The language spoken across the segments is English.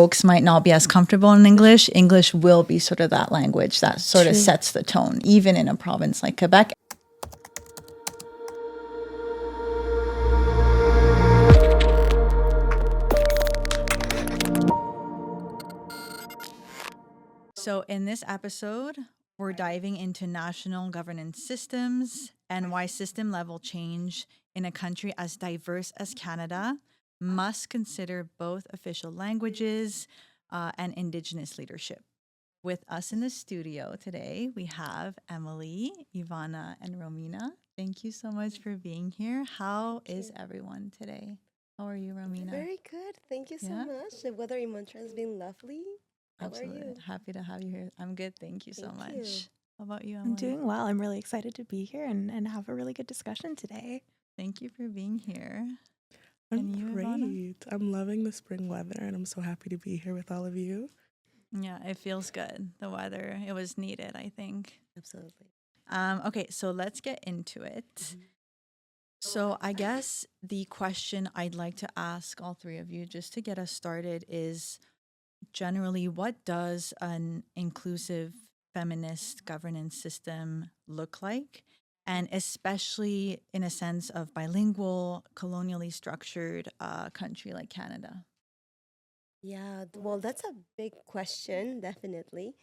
Folks might not be as comfortable in English. English will be sort of that language that sort of sets the tone, even in a province like Quebec. So in this episode, we're diving into national governance systems and why system level change in a country as diverse as Canada must consider both official languages and Indigenous leadership. With us in the studio today, we have Emilee, Ivana, and Romina. Thank you so much for being here. How is everyone today? How are you, Romina? Very good. Thank you so much. The weather in Montreal has been lovely. How Absolutely. are you? Happy to have you here. I'm good. Thank you so Thank much. you. How about you, I'm Emilee? doing well. I'm really excited to be here and have a really good discussion today. Thank you for being here. I'm And you, great. Ivana? I'm loving the spring weather and I'm so happy to be here with all of you. Yeah, it feels good. The weather, it was needed, I think. Absolutely. Okay, so let's get into it. So I guess the question I'd like to ask all three of you, just to get us started, is generally what does an inclusive feminist governance system look like? And especially in a sense of bilingual, colonially structured country like Canada. Yeah, well, that's a big question, definitely.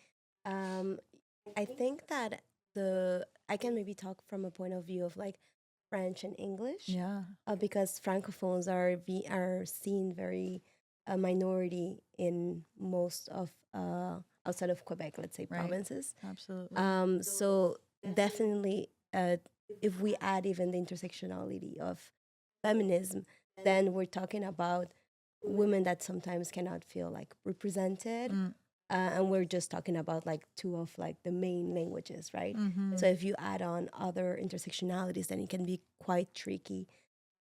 Um, I think that I can maybe talk from a point of view of like French and English, Yeah. because Francophones are seen very a minority in most of outside of Quebec, let's say, Right. provinces. Absolutely. So definitely, if we add even the intersectionality of feminism, then we're talking about women that sometimes cannot feel like represented. And we're just talking about like two of like the main languages, right? So if you add on other intersectionalities, then it can be quite tricky.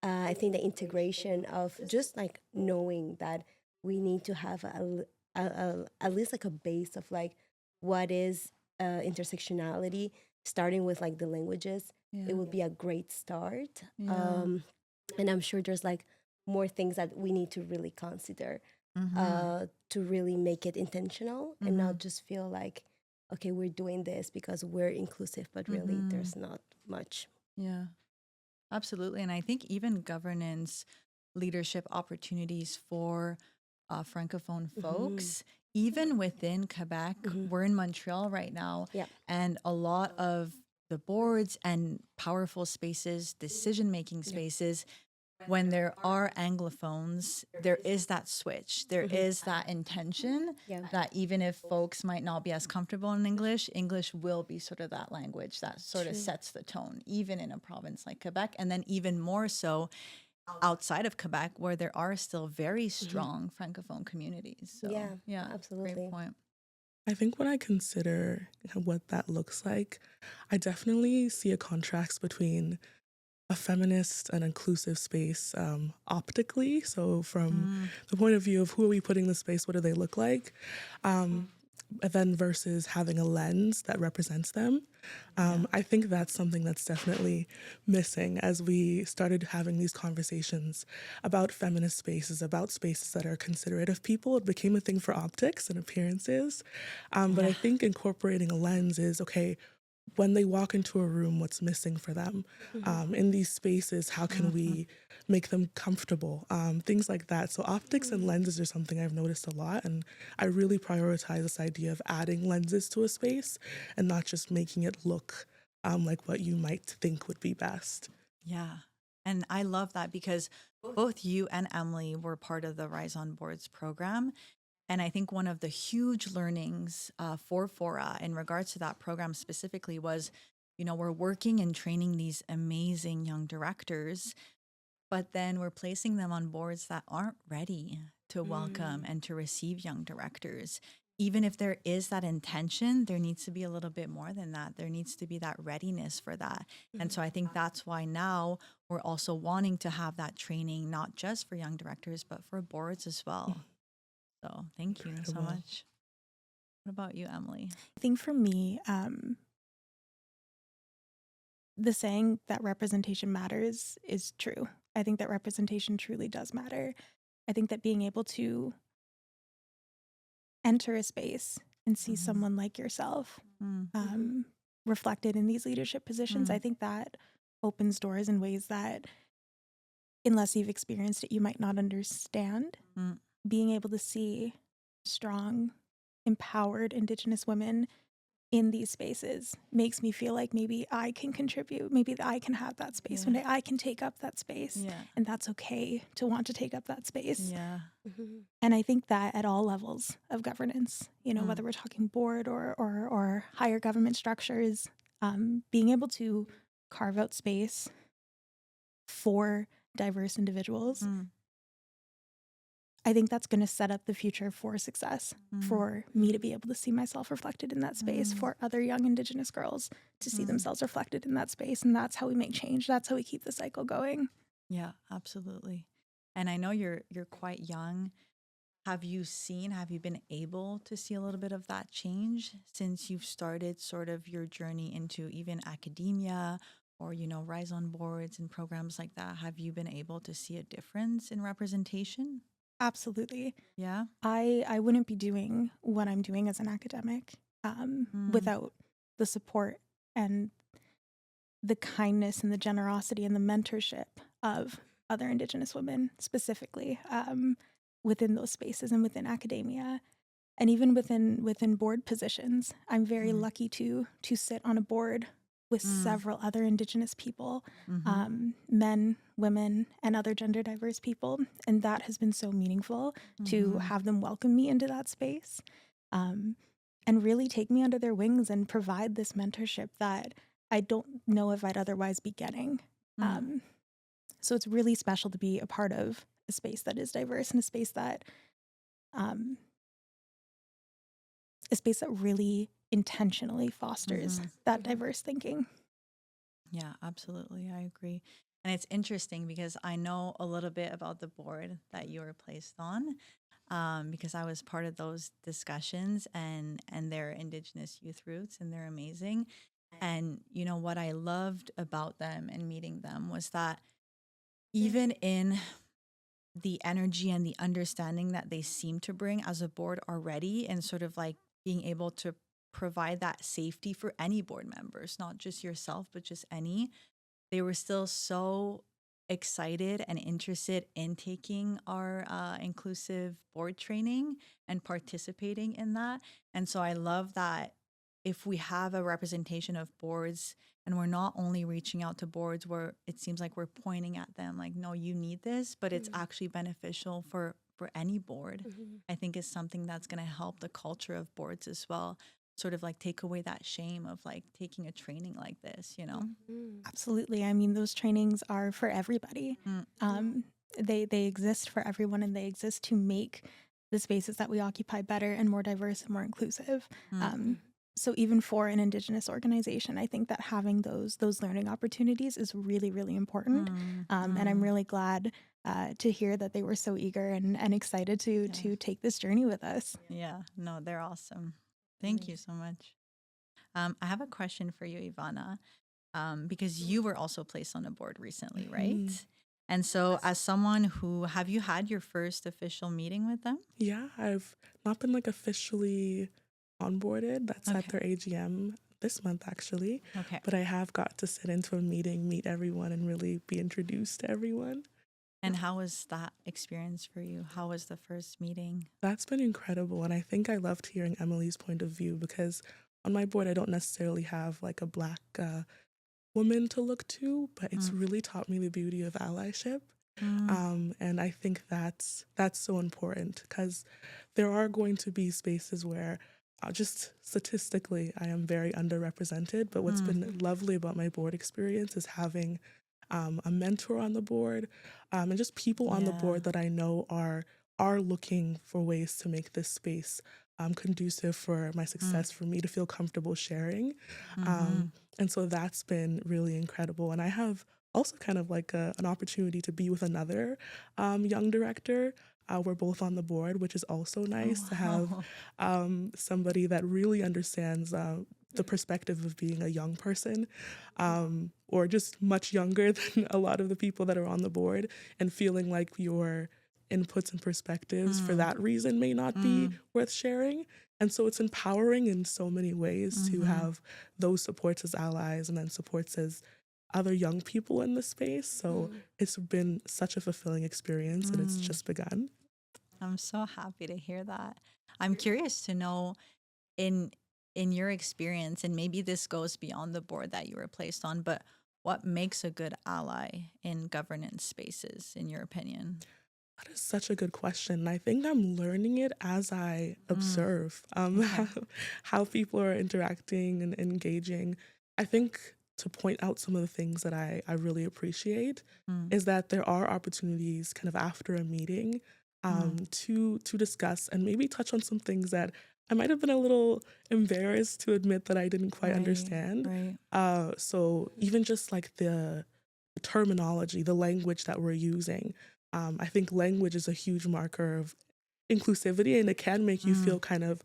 I think the integration of just like knowing that we need to have at least like a base of like what is intersectionality, starting with like the languages, it would be a great start. And I'm sure there's like more things that we need to really consider to really make it intentional and not just feel like, okay, we're doing this because we're inclusive, but really there's not much. Yeah, absolutely. And I think even governance leadership opportunities for Francophone folks, even within Quebec, we're in Montreal right now, Yeah. and a lot of the boards and powerful spaces, decision-making spaces, when there are Anglophones, there is that switch. There is that intention that even if folks might not be as comfortable in English, English will be sort of that language that sort of sets the tone, even in a province like Quebec. And then even more so outside of Quebec, where there are still very strong Francophone communities. So, Yeah, absolutely. Great point. I think when I consider what that looks like, I definitely see a contrast between a feminist and inclusive space optically. So from the point of view of who are we putting in the space, what do they look like? And then versus having a lens that represents them. I think that's something that's definitely missing as we started having these conversations about feminist spaces, about spaces that are considerate of people. It became a thing for optics and appearances. But I think incorporating a lens is, okay, when they walk into a room, what's missing for them? In these spaces, how can we make them comfortable? Things like that. So optics and lenses are something I've noticed a lot, and I really prioritize this idea of adding lenses to a space and not just making it look like what you might think would be best. Yeah. And I love that because both you and Emilee were part of the Rise on Boards program. And I think one of the huge learnings for Fora in regards to that program specifically was, we're working and training these amazing young directors, but then we're placing them on boards that aren't ready to welcome and to receive young directors. Even if there is that intention, there needs to be a little bit more than that. There needs to be that readiness for that. And so I think that's why now we're also wanting to have that training, not just for young directors, but for boards as well. So thank you so much. What about you, Emilee? I think for me, the saying that representation matters is true. I think that representation truly does matter. I think that being able to enter a space and see someone like yourself reflected in these leadership positions, I think that opens doors in ways that, unless you've experienced it, you might not understand. Being able to see strong, empowered Indigenous women in these spaces makes me feel like maybe I can contribute, maybe I can have that space. One day I can take up that space, and that's okay to want to take up that space. And I think that at all levels of governance, you know, whether we're talking board or higher government structures, being able to carve out space for diverse individuals, I think that's going to set up the future for success, for me to be able to see myself reflected in that space, for other young Indigenous girls to see themselves reflected in that space. And that's how we make change. That's how we keep the cycle going. Yeah, absolutely. And I know you're quite young. Have you been able to see a little bit of that change since you've started sort of your journey into even academia or, you know, Rise on boards and programs like that? Have you been able to see a difference in representation? Absolutely. Yeah. I wouldn't be doing what I'm doing as an academic without the support and the kindness and the generosity and the mentorship of other Indigenous women, specifically within those spaces and within academia, and even within board positions. I'm very lucky to sit on a board with several other Indigenous people, men, women, and other gender diverse people. And that has been so meaningful to have them welcome me into that space and really take me under their wings and provide this mentorship that I don't know if I'd otherwise be getting. So it's really special to be a part of a space that is diverse and a space that really intentionally fosters that diverse thinking. Yeah, absolutely. I agree. And it's interesting because I know a little bit about the board that you were placed on because I was part of those discussions and their Indigenous youth roots, and they're amazing. And, you know, what I loved about them and meeting them was that even in the energy and the understanding that they seem to bring as a board already, and sort of like being able to provide that safety for any board members, not just yourself, but just any, they were still so excited and interested in taking our inclusive board training and participating in that. And so I love that if we have a representation of boards and we're not only reaching out to boards where it seems like we're pointing at them like, no, you need this, but it's actually beneficial for any board, I think is something that's going to help the culture of boards as well. Sort of like take away that shame of like taking a training like this, you know? Absolutely. I mean, those trainings are for everybody. They exist for everyone, and they exist to make the spaces that we occupy better and more diverse and more inclusive. So even for an Indigenous organization, I think that having those learning opportunities is really, really important. And I'm really glad to hear that they were so eager and excited to take this journey with us. Yeah, no, they're awesome. Thank you so much. I have a question for you, Ivana, because you were also placed on a board recently, right? And so as someone have you had your first official meeting with them? Yeah, I've not been like officially onboarded. That's at their AGM this month, actually. Okay. But I have got to sit into a meeting, meet everyone, and really be introduced to everyone. And how was that experience for you? How was the first meeting? That's been incredible. And I think I loved hearing Emilee's point of view because on my board, I don't necessarily have like a Black woman to look to, but it's really taught me the beauty of allyship. And I think that's so important because there are going to be spaces where just statistically, I am very underrepresented. But what's been lovely about my board experience is having a mentor on the board and just people on the board that I know are looking for ways to make this space conducive for my success, for me to feel comfortable sharing. And so that's been really incredible. And I have also kind of like an opportunity to be with another young director. We're both on the board, which is also nice to have somebody that really understands the perspective of being a young person or just much younger than a lot of the people that are on the board, and feeling like you're inputs and perspectives for that reason may not be worth sharing. And so it's empowering in so many ways to have those supports as allies and then supports as other young people in the space. So it's been such a fulfilling experience and it's just begun. I'm so happy to hear that. I'm curious to know in your experience, and maybe this goes beyond the board that you were placed on, but what makes a good ally in governance spaces, in your opinion? That is such a good question. I think I'm learning it as I observe how people are interacting and engaging. I think to point out some of the things that I really appreciate is that there are opportunities kind of after a meeting to discuss and maybe touch on some things that I might have been a little embarrassed to admit that I didn't quite understand. Right. So even just like the terminology, the language that we're using, I think language is a huge marker of inclusivity, and it can make you feel kind of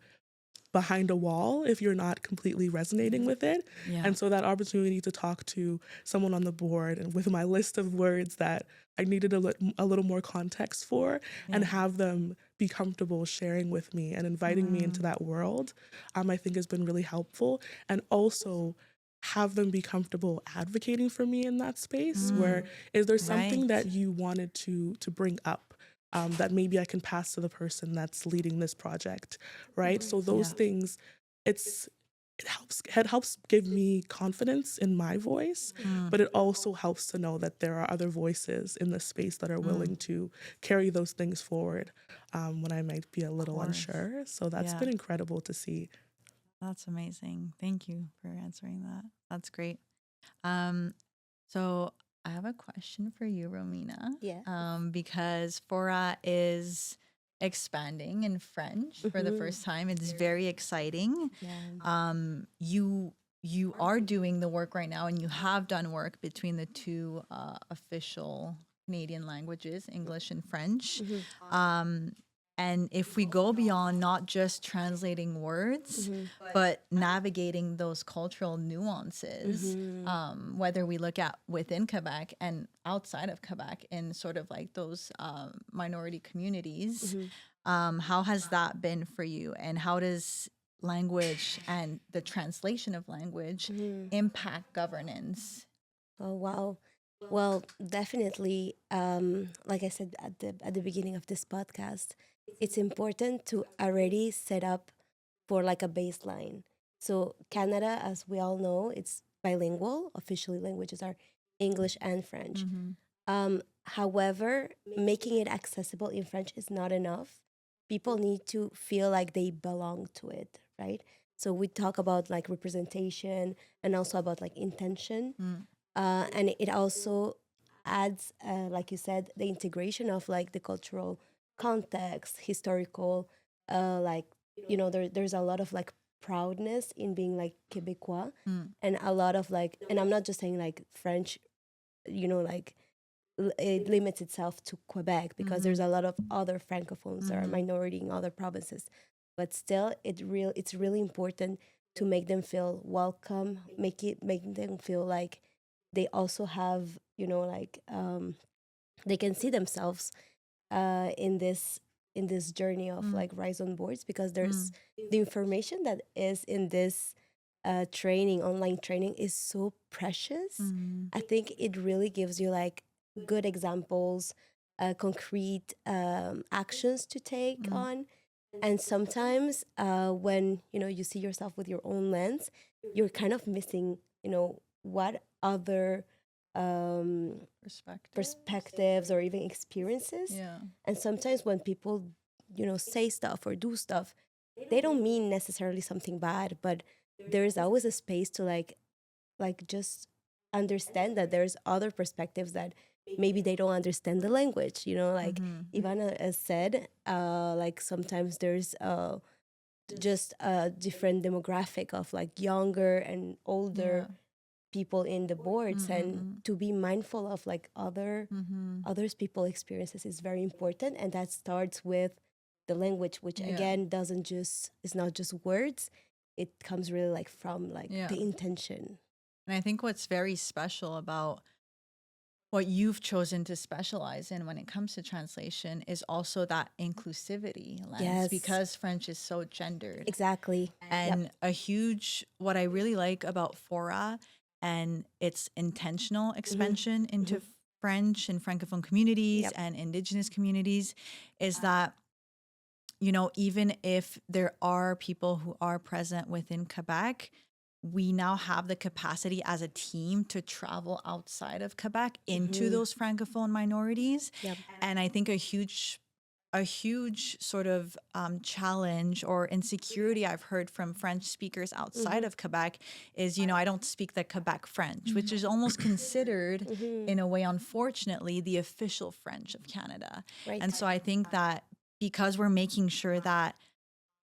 behind a wall if you're not completely resonating with it. Yeah. And so that opportunity to talk to someone on the board and with my list of words that I needed a little more context for and have them be comfortable sharing with me and inviting me into that world, I think has been really helpful. And also have them be comfortable advocating for me in that space where is there something that you wanted to bring up that maybe I can pass to the person that's leading this project, right? So those things, it helps give me confidence in my voice, but it also helps to know that there are other voices in the space that are willing to carry those things forward when I might be a little unsure. So that's been incredible to see. That's amazing. Thank you for answering that. That's great. So I have a question for you, Romina. Yeah. Because Fora is expanding in French for the first time. It's very exciting. Yeah. You are doing the work right now, and you have done work between the two official Canadian languages, English and French. And if we go beyond not just translating words, but navigating those cultural nuances, whether we look at within Quebec and outside of Quebec in sort of like those minority communities, how has that been for you? And how does language and the translation of language impact governance? Oh wow. Well, definitely. Like I said at the beginning of this podcast, it's important to already set up for like a baseline. So Canada, as we all know, it's bilingual. Officially, languages are English and French. However, making it accessible in French is not enough. People need to feel like they belong to it, right? So we talk about like representation and also about like intention. And it also adds, like you said, the integration of like the cultural context, historical, like, there's a lot of like proudness in being like Quebecois and a lot of like, and I'm not just saying like French, like it limits itself to Quebec because there's a lot of other francophones that are minority in other provinces, but still it's really important to make them feel welcome, make them feel like they also have, like they can see themselves in this journey of like Rise on Boards, because there's the information that is in this online training is so precious. I think it really gives you like good examples, concrete actions to take on. And sometimes when you see yourself with your own lens, you're kind of missing what other perspectives or even experiences. And sometimes when people say stuff or do stuff, they don't mean necessarily something bad, but there's always a space to like just understand that there's other perspectives that maybe they don't understand the language, like Ivana has said, like sometimes there's just a different demographic of like younger and older people in the boards, and to be mindful of like others people experiences is very important. And that starts with the language, which again is not just words. It comes really like from like the intention. And I think what's very special about what you've chosen to specialize in when it comes to translation is also that inclusivity lens, Yes. because French is so gendered. Exactly. And what I really like about Fora and its intentional expansion into French and Francophone communities and Indigenous communities is that, you know, even if there are people who are present within Quebec, we now have the capacity as a team to travel outside of Quebec into those Francophone minorities. Yep. And I think a huge sort of challenge or insecurity I've heard from French speakers outside of Quebec is, you know, I don't speak the Quebec French, which is almost considered, in a way, unfortunately, the official French of Canada. Right. And so I think that because we're making sure that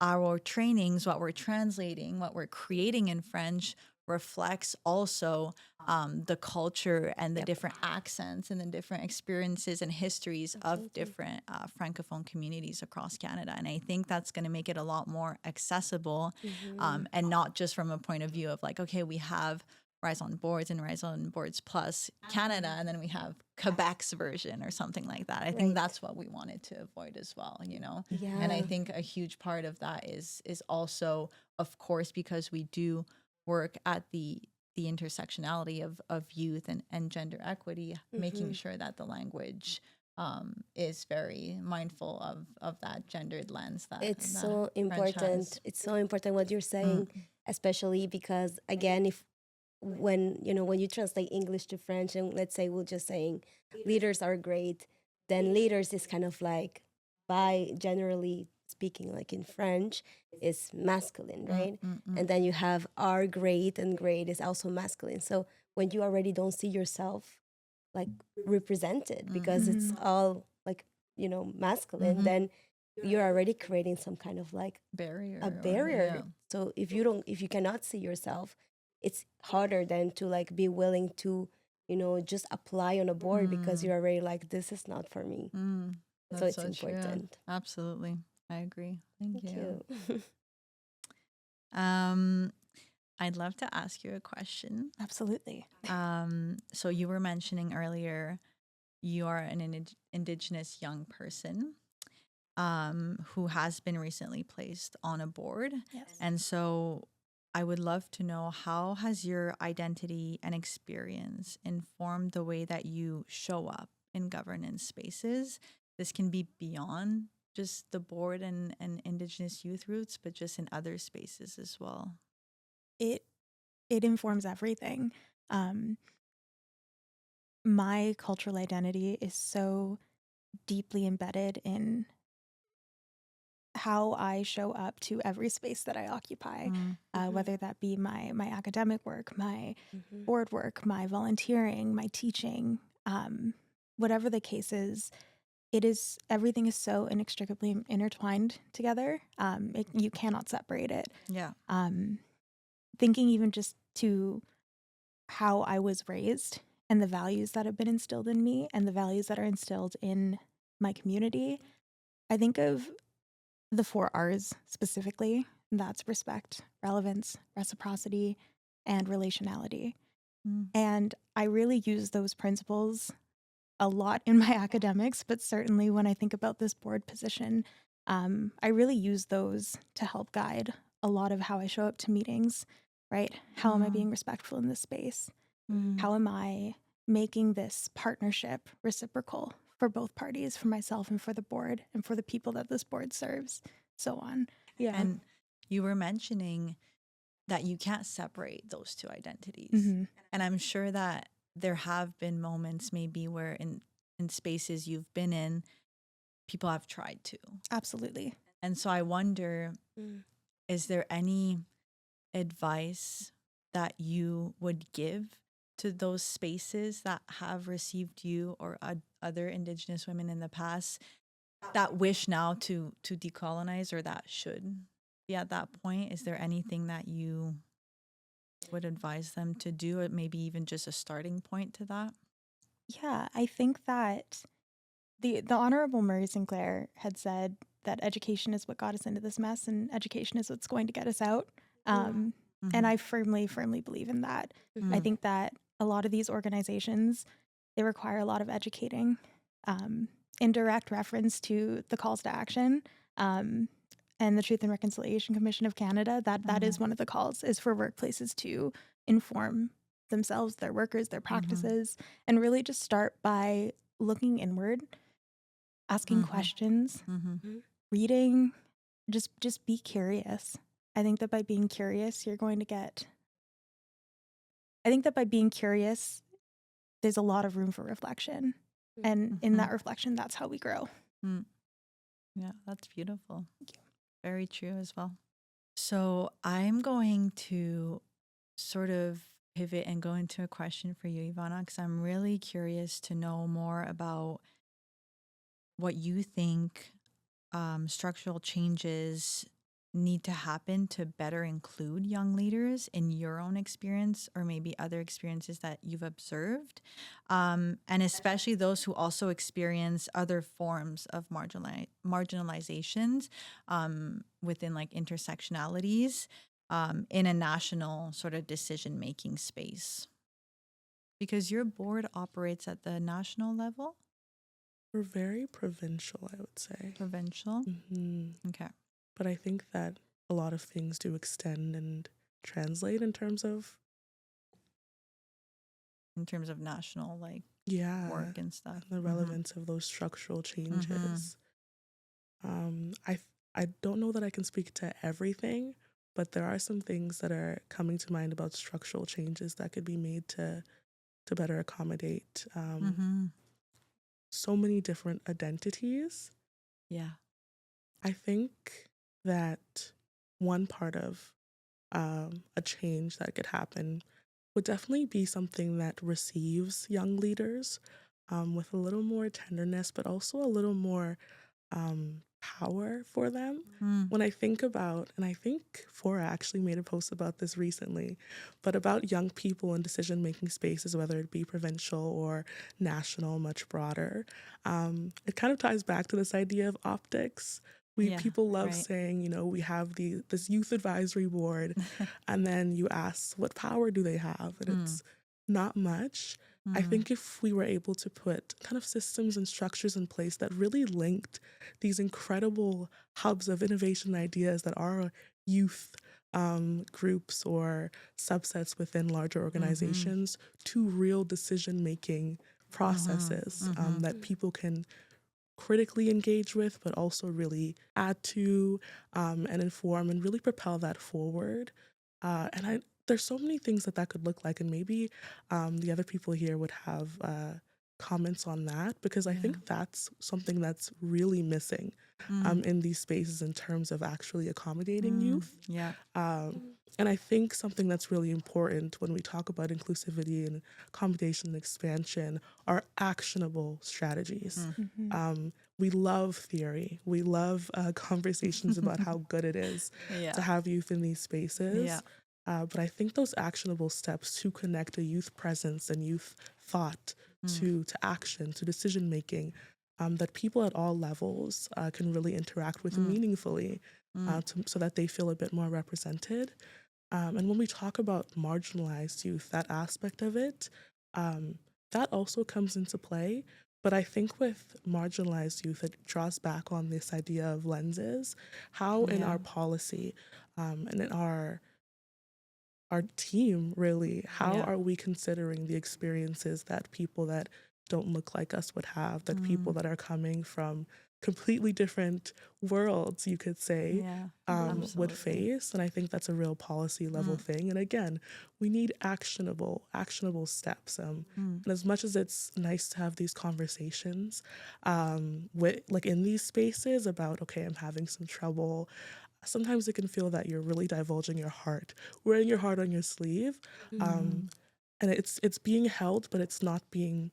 our trainings, what we're translating, what we're creating in French reflects also the culture and the different accents and the different experiences and histories of different Francophone communities across Canada. And I think that's going to make it a lot more accessible, and not just from a point of view of like, okay, we have Rise on Boards and Rise on Boards Plus Canada, and then we have Quebec's version or something like that. I think that's what we wanted to avoid as well, you know? Yeah. And I think a huge part of that is also, of course, because we do work at the intersectionality of youth and gender equity, making sure that the language is very mindful of that gendered lens. It's that so French important. has. It's so important what you're saying, especially because, again, when you translate English to French, and let's say we're just saying leaders are great, then leaders is kind of like, by generally speaking, like in French, is masculine, right? And then you have are great, and great is also masculine. So when you already don't see yourself like represented because it's all like, masculine, then you're already creating some kind of like a barrier. So if you cannot see yourself, it's harder then to like be willing to, just apply on a board because you're already like, this is not for me. So it's important. True. Absolutely. I agree. Thank you. you. I'd love to ask you a question. Absolutely. So you were mentioning earlier, you are an Indigenous young person who has been recently placed on a board. Yes. And so I would love to know, how has your identity and experience informed the way that you show up in governance spaces? This can be beyond just the board and Indigenous youth roots, but just in other spaces as well. It informs everything. My cultural identity is so deeply embedded in how I show up to every space that I occupy, whether that be my academic work, my board work, my volunteering, my teaching, whatever the case is. Everything is so inextricably intertwined together. You cannot separate it. Yeah. Thinking even just to how I was raised and the values that have been instilled in me and the values that are instilled in my community, I think of the 4 R's specifically. And that's respect, relevance, reciprocity, and relationality. And I really use those principles a lot in my academics, but certainly when I think about this board position, I really use those to help guide a lot of how I show up to meetings, right? How am I being respectful in this space? How am I making this partnership reciprocal for both parties, for myself and for the board and for the people that this board serves, so on. Yeah. And you were mentioning that you can't separate those two identities. And I'm sure that there have been moments maybe where in spaces you've been in, people have tried to. Absolutely. And so I wonder, is there any advice that you would give to those spaces that have received you or other Indigenous women in the past that wish now to decolonize, or that should be at that point? Is there anything that you would advise them to do, or maybe even just a starting point to that? Yeah, I think that the Honorable Murray Sinclair had said that education is what got us into this mess, and education is what's going to get us out. And I firmly believe in that. I think that a lot of these organizations they require a lot of educating. In direct reference to the calls to action and the Truth and Reconciliation Commission of Canada, that is one of the calls, is for workplaces to inform themselves, their workers, their practices, and really just start by looking inward, asking questions, reading, just be curious. I think that by being curious, there's a lot of room for reflection. And in that reflection, that's how we grow. Yeah, that's beautiful. Very true as well. So I'm going to sort of pivot and go into a question for you, Ivana, because I'm really curious to know more about what you think structural changes need to happen to better include young leaders in your own experience or maybe other experiences that you've observed, and especially those who also experience other forms of marginalizations within like intersectionalities in a national sort of decision-making space. Because your board operates at the national level? We're very provincial, I would say. Provincial? Okay. But I think that a lot of things do extend and translate in terms of national like work and stuff. And the relevance of those structural changes. I don't know that I can speak to everything, but there are some things that are coming to mind about structural changes that could be made to better accommodate so many different identities. Yeah. I think that one part of a change that could happen would definitely be something that receives young leaders with a little more tenderness, but also a little more power for them. When I think about, and I think Fora actually made a post about this recently, but about young people in decision-making spaces, whether it be provincial or national, much broader. It kind of ties back to this idea of optics. People love saying, you know, we have this youth advisory board, and then you ask, what power do they have? And it's not much. I think if we were able to put kind of systems and structures in place that really linked these incredible hubs of innovation ideas that are youth groups or subsets within larger organizations to real decision-making processes that people can critically engage with, but also really add to and inform and really propel that forward. There's so many things that could look like, and maybe the other people here would have comments on that, because I think that's something that's really missing in these spaces in terms of actually accommodating youth. And I think something that's really important when we talk about inclusivity and accommodation and expansion are actionable strategies. We love theory. We love conversations about how good it is to have youth in these spaces. But I think those actionable steps to connect a youth presence and youth thought to action, to decision making, that people at all levels can really interact with meaningfully so that they feel a bit more represented. And when we talk about marginalized youth, that aspect of it, that also comes into play. But I think with marginalized youth, it draws back on this idea of lenses, how in our policy and in our team, really, how are we considering the experiences that people that don't look like us would have, that people that are coming from completely different worlds, you could say, would face. And I think that's a real policy level thing. And again, we need actionable steps. And as much as it's nice to have these conversations with, like, in these spaces about, okay, I'm having some trouble, sometimes it can feel that you're really divulging your heart, wearing your heart on your sleeve. And it's being held, but it's not being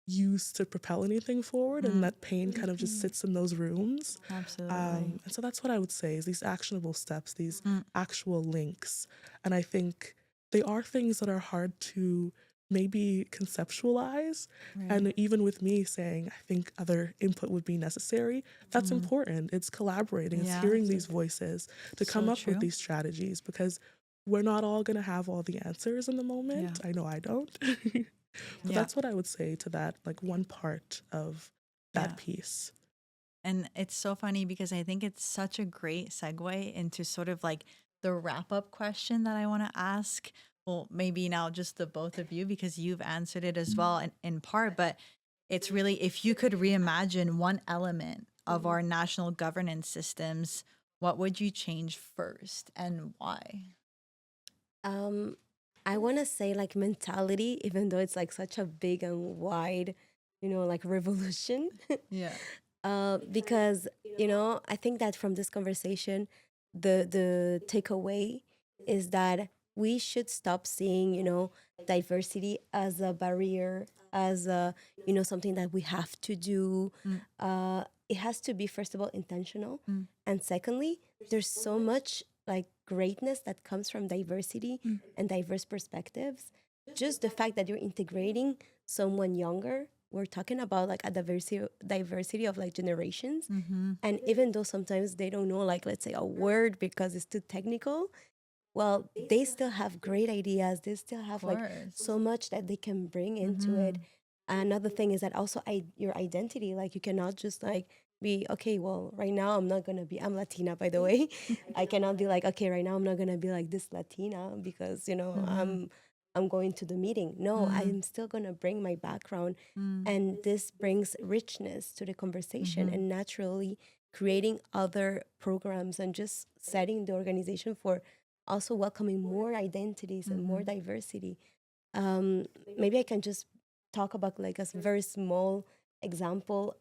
used to propel anything forward, and that pain kind of just sits in those rooms. Absolutely. And so that's what I would say, is these actionable steps, these actual links. And I think they are things that are hard to maybe conceptualize. And even with me saying, I think other input would be necessary, that's important. It's collaborating, it's hearing these voices to come up with these strategies, because we're not all going to have all the answers in the moment. I know I don't. But Yeah. that's what I would say to that, like one part of that Yeah. piece. And it's so funny because I think it's such a great segue into sort of like the wrap up question that I want to ask. Well, maybe now just the both of you because you've answered it as well in part, but it's really if you could reimagine one element of our national governance systems, what would you change first and why? I want to say like mentality, even though it's like such a big and wide, like revolution. Yeah. Because I think that from this conversation, the takeaway is that we should stop seeing diversity as a barrier, as a something that we have to do. It has to be, first of all, intentional, and secondly, there's so much like greatness that comes from diversity and diverse perspectives. Just the fact that you're integrating someone younger, we're talking about like a diversity of like generations. And even though sometimes they don't know, like, let's say a word because it's too technical, well, they still have great ideas. They still have like so much that they can bring into it. Another thing is that also your identity, like you cannot just like be, okay, well, right now I'm Latina, by the way. I cannot be like, okay, right now I'm not going to be like this Latina because, I'm going to the meeting. No, I'm still going to bring my background. And this brings richness to the conversation and naturally creating other programs and just setting the organization for also welcoming more identities and more diversity. Maybe I can just talk about like a very small example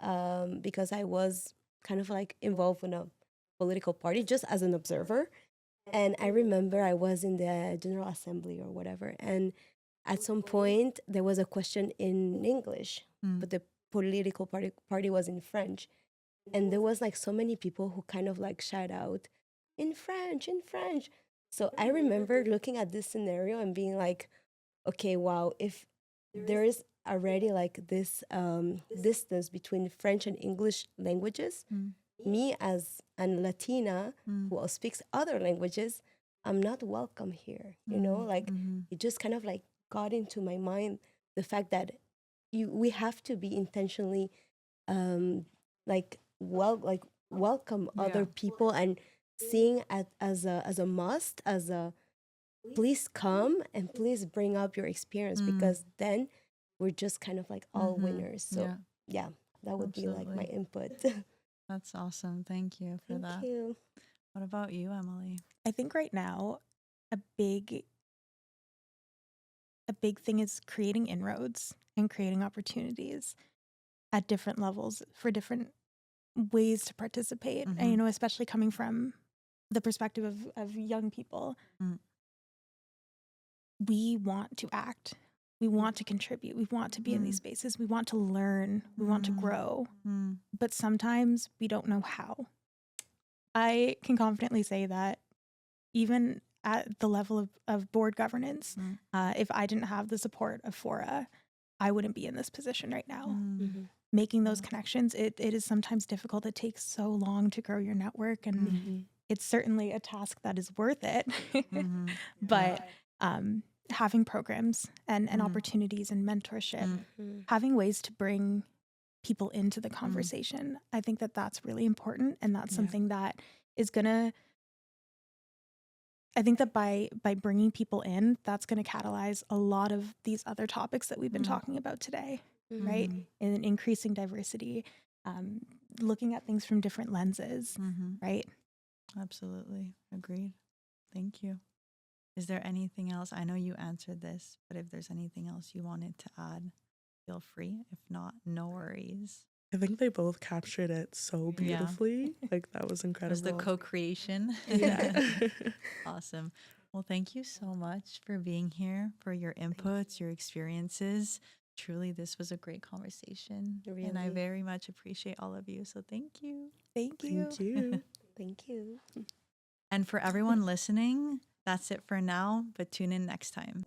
because I was kind of like involved in a political party just as an observer. And I remember I was in the General Assembly or whatever. And at some point, there was a question in English, but the political party was in French. And there was like so many people who kind of like shout out, in French, in French. So I remember looking at this scenario and being like, okay, wow, if there is already like this distance between French and English languages, me as a Latina who speaks other languages, I'm not welcome here. Like it just kind of like got into my mind the fact that we have to be intentionally like welcome other people and seeing it as a must, as a please come and please bring up your experience because then we're just kind of like all winners. So yeah, that would be like my input. That's awesome. Thank you for that. Thank you. What about you, Emilee? I think right now a big thing is creating inroads and creating opportunities at different levels for different ways to participate. And, especially coming from the perspective of young people, we want to act. We want to contribute. We want to be in these spaces. We want to learn. We want to grow. But sometimes we don't know how. I can confidently say that even at the level of board governance, if I didn't have the support of Fora, I wouldn't be in this position right now. Making those connections, it is sometimes difficult. It takes so long to grow your network, and it's certainly a task that is worth it. But having programs and opportunities and mentorship, having ways to bring people into the conversation, I think that that's really important. And that's something that is going to, I think that by bringing people in, that's going to catalyze a lot of these other topics that we've been talking about today, right? And increasing diversity, looking at things from different lenses, right? Absolutely. Agreed. Thank you. Is there anything else? I know you answered this, but if there's anything else you wanted to add, feel free. If not, no worries. I think they both captured it so beautifully. Like that was incredible. It was the co-creation. Yeah. Awesome. Well, thank you so much for being here, for your inputs, your experiences. Truly, this was a great conversation. Really? And I very much appreciate all of you. So thank you. Thank you. Thank you. Thank you. And for everyone listening, that's it for now, but tune in next time.